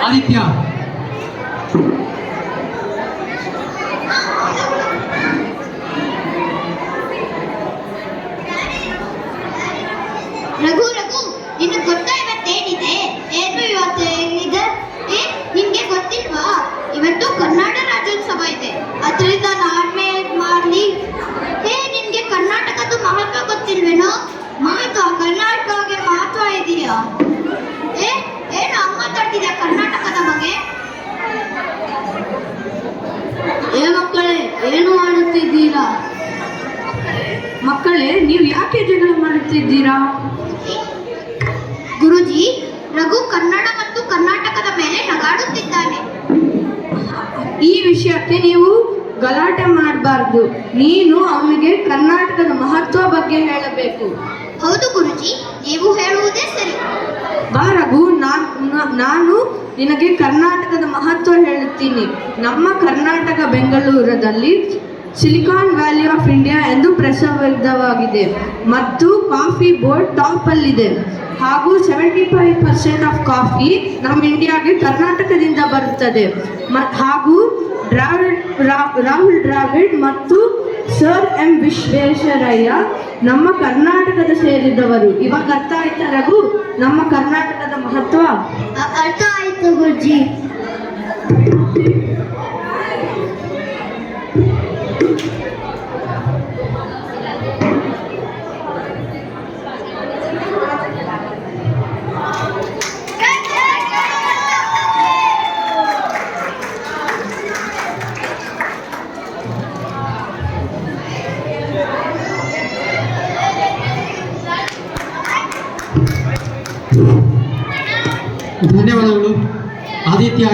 ಆದಿತ್ಯ. ರಘು ರಘು, ನಿನಗೆ ಗೊತ್ತಾ ಇವತ್ತೇನಿದೆ? ಏನು ಇವತ್ತೇನಿದೆ? ನಿನ್ಗೆ ಗೊತ್ತಿಲ್ವಾ? ಇವತ್ತು ಕನ್ನಡ ರಾಜ್ಯೋತ್ಸವ ಇದೆ. ಅದರಿಂದ ನಾನೇನ್ ಮಾಡ್ಲಿ? ನಿನ್ಗೆ ಕರ್ನಾಟಕದ ಮಹತ್ವ ಗೊತ್ತಿಲ್ವೇನೋ? ಕರ್ನಾಟಕಕ್ಕೆ ಮಹತ್ವ ಇದೆಯಾ? ಏನು ಅಮ್ಮ ಮಾತಾಡ್ತಿದ್ಯಾ ಕರ್ನಾಟಕದ ಬಗ್ಗೆ? ಮಕ್ಕಳೇ, ಏನು ಮಾಡುತ್ತಿದ್ದೀರಾ? ಮಕ್ಕಳೇ, ನೀವು ಯಾಕೆ ಜಗಳ ಮಾಡುತ್ತಿದ್ದೀರಾ? ಗುರುಜಿ, ರಘು ಕನ್ನಡ ಮತ್ತು ಕರ್ನಾಟಕದ ಮೇಲೆ ನಗಾಡುತ್ತಿದ್ದಾನೆ. ಈ ವಿಷಯಕ್ಕೆ ನೀವು ಗಲಾಟೆ ಮಾಡಬಾರ್ದು. ನೀನು ಅವನಿಗೆ ಕರ್ನಾಟಕದ ಮಹತ್ವ ಬಗ್ಗೆ ಹೇಳಬೇಕು. ಹೌದು ಗುರುಜಿ, ನೀವು ಹೇಳುವುದೇ ಸರಿ. ಬಾ ರಘು, ನಾನು ನಿನಗೆ ಕರ್ನಾಟಕದ ಮಹತ್ವ ಹೇಳುತ್ತೀನಿ. ನಮ್ಮ ಕರ್ನಾಟಕ ಬೆಂಗಳೂರಲ್ಲಿ ಸಿಲಿಕಾನ್ ವ್ಯಾಲಿ ಆಫ್ ಇಂಡಿಯಾ ಎಂದು ಪ್ರಸಿದ್ಧವಾಗಿದೆ ಮತ್ತು ಕಾಫಿ ಬೋರ್ಡ್ ಟಾಪ್ ಅಲ್ಲಿದೆ. ಹಾಗೂ 75% ಆಫ್ ಕಾಫಿ ನಮ್ಮ ಇಂಡಿಯಾಗೆ ಕರ್ನಾಟಕದಿಂದ ಬರುತ್ತದೆ. ಹಾಗೂ ರಾಹುಲ್ ದ್ರಾವಿಡ್ ಮತ್ತು ಸರ್ ಎಂ ವಿಶ್ವೇಶ್ವರಯ್ಯ ನಮ್ಮ ಕರ್ನಾಟಕದ ಸೇರಿದವರು. ಇವಾಗ ಅರ್ಥ ಆಯ್ತಾ ರಘು ನಮ್ಮ ಕರ್ನಾಟಕದ ಮಹತ್ವ? ಅರ್ಥ ಆಯ್ತು ಗುರುಜಿ. ಧನ್ಯವಾದಗಳು ಆದಿತ್ಯ.